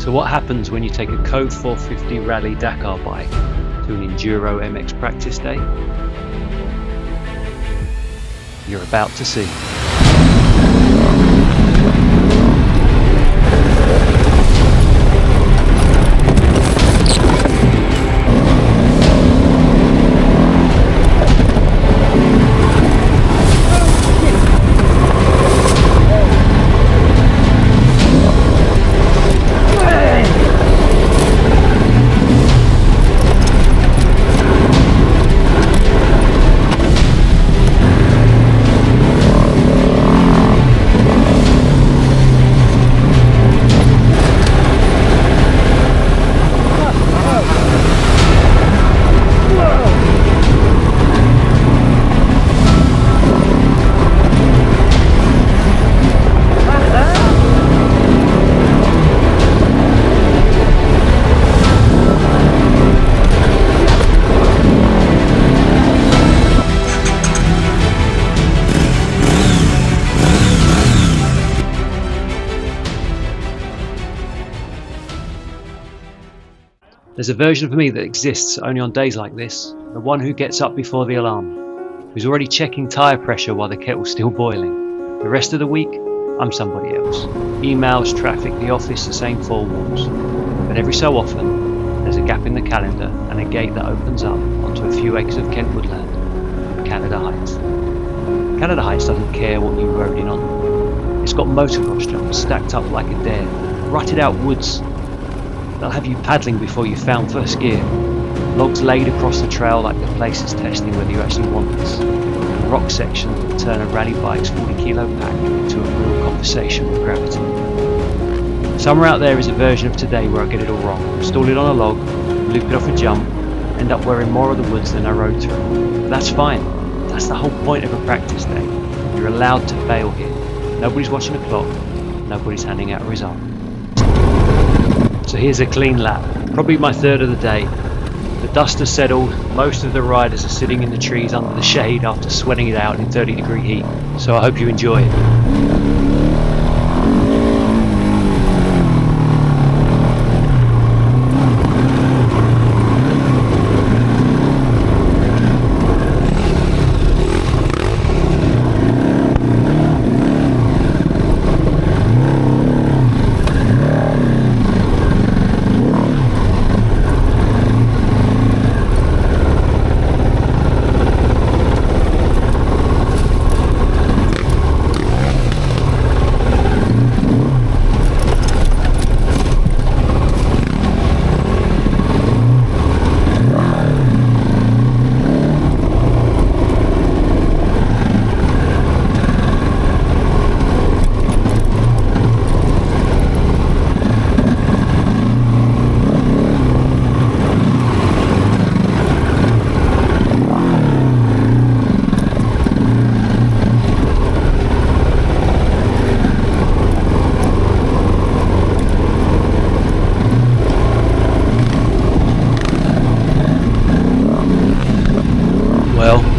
So what happens when you take a Kove 450 Rally Dakar bike to an Enduro MX practice day? You're about to see. There's a version of me that exists only on days like this, the one who gets up before the alarm, who's already checking tyre pressure while the kettle's still boiling. The rest of the week, I'm somebody else. Emails, traffic, the office, the same four walls. But every so often, there's a gap in the calendar and a gate that opens up onto a few acres of Kent woodland, Canada Heights. Canada Heights doesn't care what you rode in on. It's got motocross jumps stacked up like a dare, rutted out woods. They'll have you paddling before you found first gear. Logs laid across the trail like the place is testing whether you actually want this. A rock section that turn a rally bike's 40-kilo pack into a real conversation with gravity. Somewhere out there is a version of today where I get it all wrong. Stall it on a log, loop it off a jump, end up wearing more of the woods than I rode through. But that's fine. That's the whole point of a practice day. You're allowed to fail here. Nobody's watching the clock. Nobody's handing out a result. So here's a clean lap, probably my third of the day. The dust has settled, most of the riders are sitting in the trees under the shade after sweating it out in 30-degree heat, so I hope you enjoy it.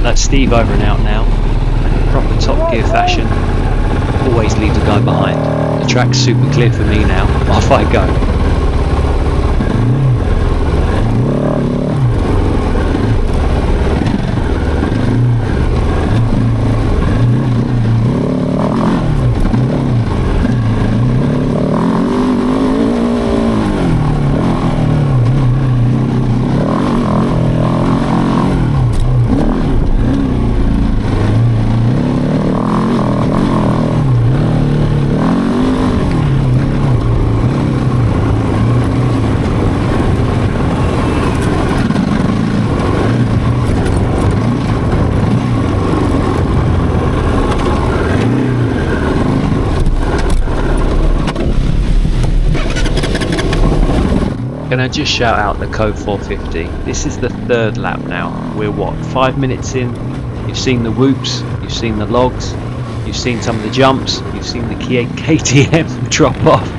That's Steve over and out now, and in proper Top Gear fashion, always leaves a guy behind. The track's super clear for me now, off I go. Can I just shout out the Kove 450? This is the third lap now. We're what, 5 minutes in? You've seen the whoops, you've seen the logs, you've seen some of the jumps, you've seen the KTM drop off.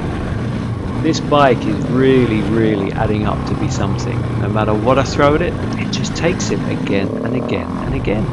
This bike is really adding up to be something. No matter what I throw at it, it just takes it again and again and again.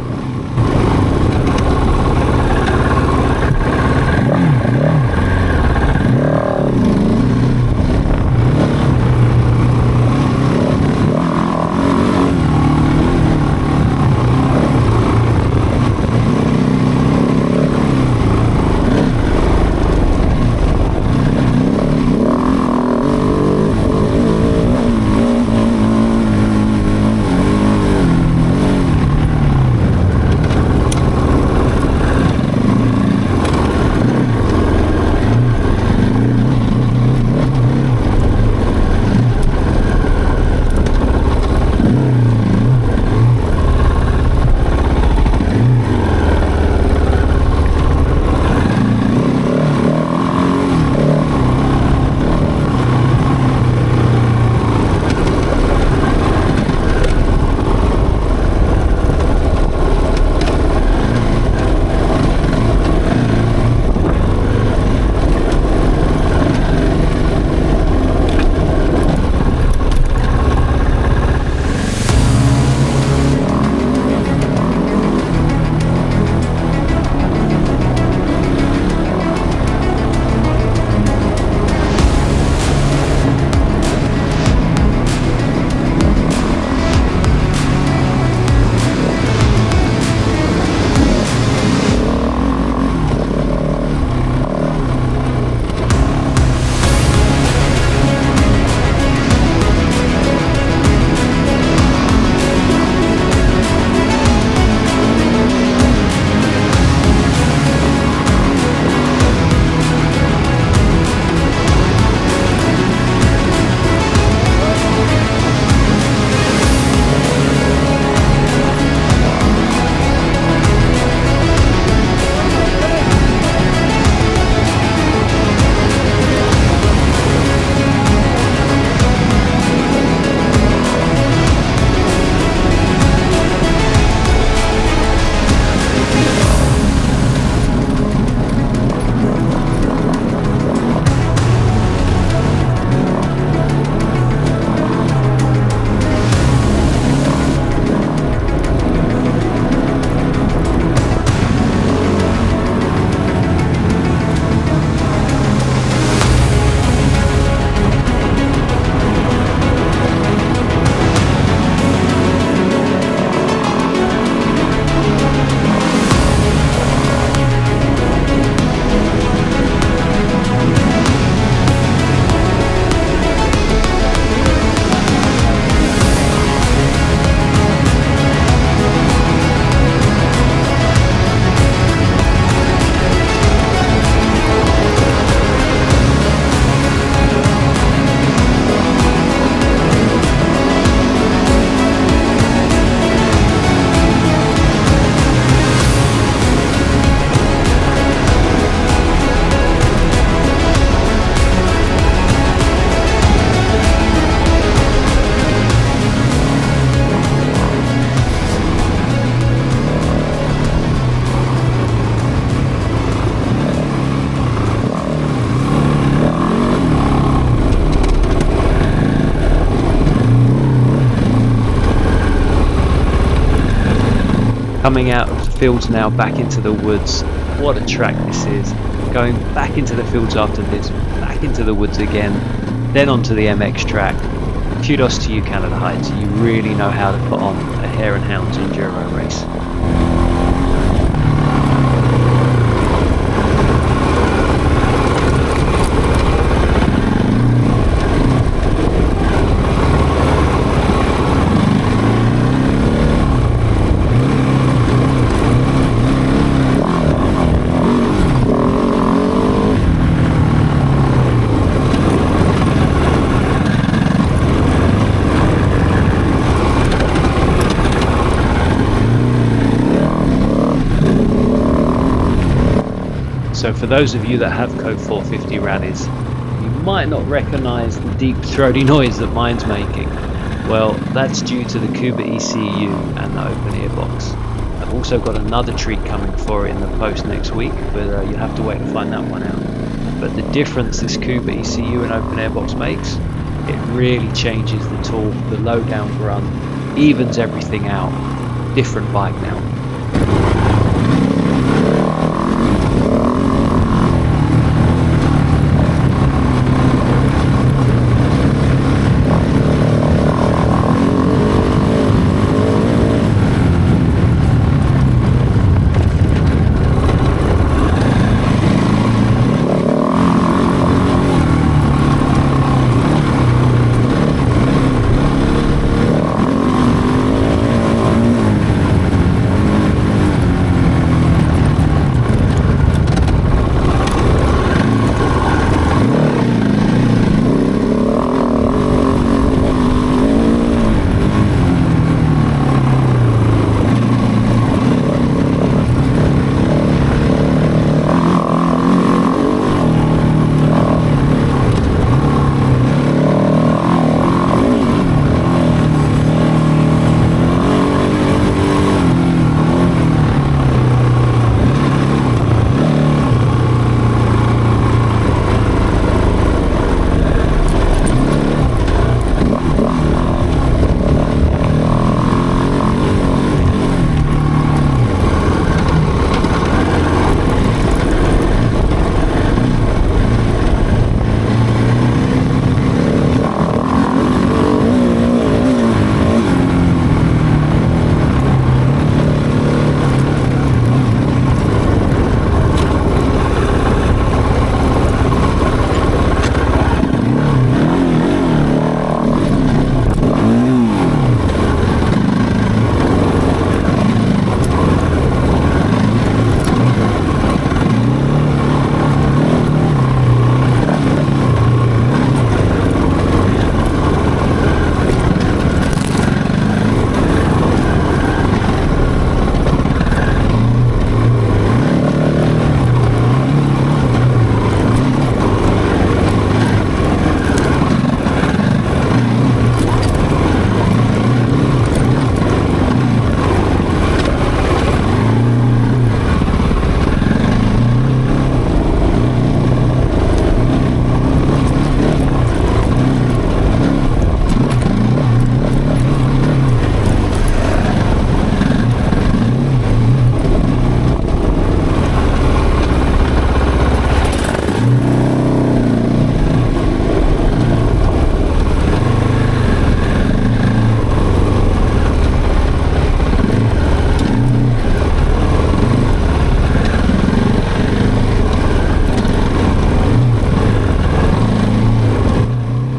coming out of the fields now back into the woods. What a track this is. Going back into the fields after this, back into the woods again, then onto the MX track. Kudos to you, Canada Heights. You really know how to put on a hare and hounds enduro race. So for those of you that have Kove 450 rallies, you might not recognise the deep throaty noise that mine's making. Well, that's due to the Kove ECU and the open ear box. I've also got another treat coming for it in the post next week, but you'll have to wait to find that one out. But the difference this Kove ECU and open air box makes, it really changes the torque, the low down grunt, evens everything out. Different bike now.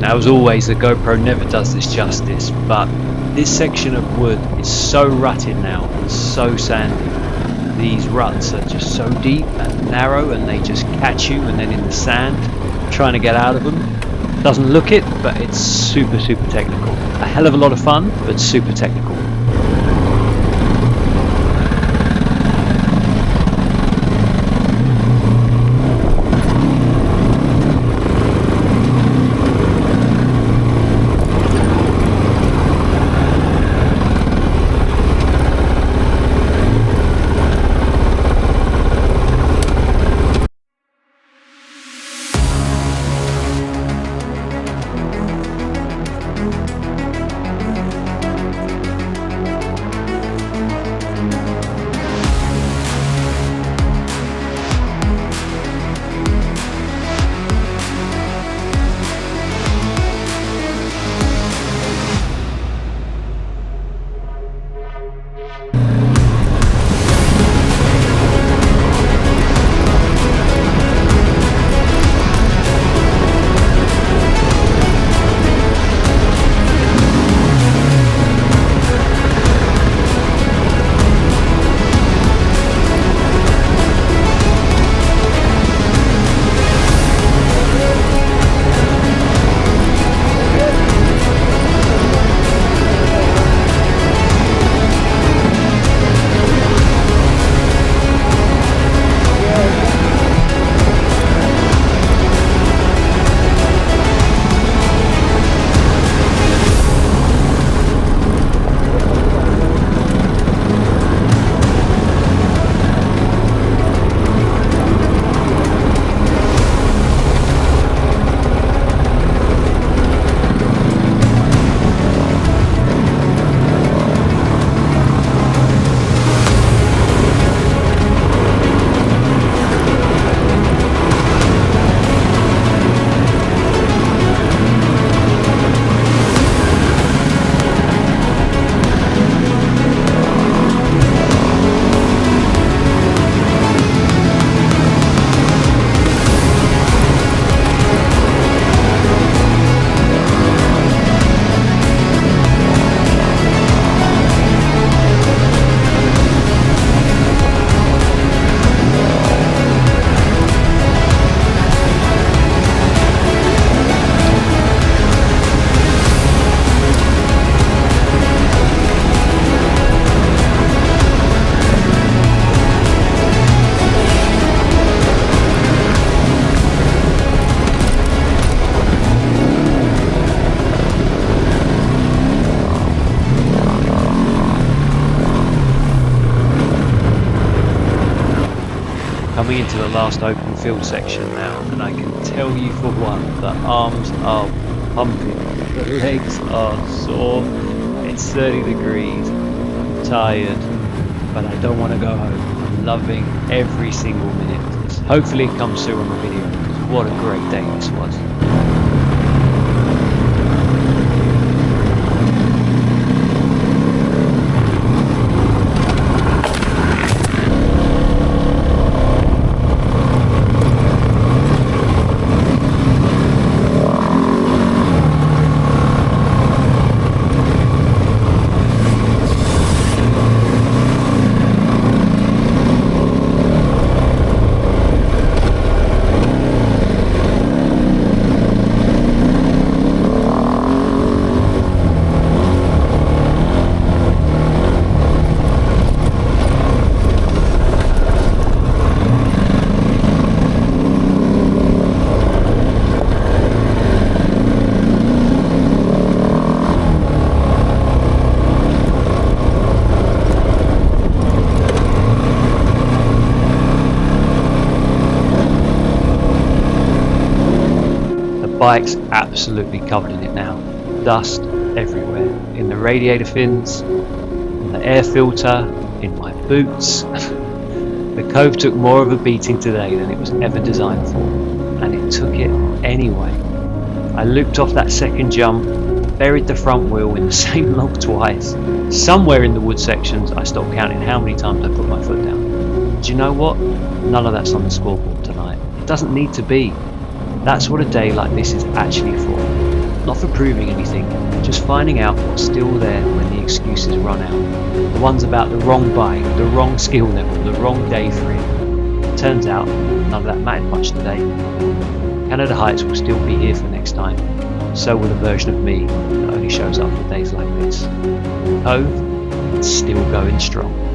Now, as always, the GoPro never does this justice, but this section of wood is so rutted now and so sandy. These ruts are just so deep and narrow, and they just catch you, and then in the sand, trying to get out of them. Doesn't look it, but it's super technical. A hell of a lot of fun, but super technical. coming into the last open field section now, and I can tell you for one, the arms are pumping, the legs are sore, it's 30 degrees, I'm tired, but I don't want to go home. I'm loving every single minute. Hopefully it comes through on the video, because what a great day this was. Bike's absolutely covered in it now. Dust everywhere. In the radiator fins, in the air filter, in my boots. The Kove took more of a beating today than it was ever designed for, and it took it anyway. I looped off that second jump, buried the front wheel in the same log twice. Somewhere in the wood sections I stopped counting how many times I put my foot down. Do you know what? None of that's on the scoreboard tonight. It doesn't need to be. That's what a day like this is actually for. Not for proving anything, just finding out what's still there when the excuses run out. The ones about the wrong bike, the wrong skill level, the wrong day for it. Turns out, none of that mattered much today. Canada Heights will still be here for next time. So will a version of me that only shows up for days like this. Kove, it's still going strong.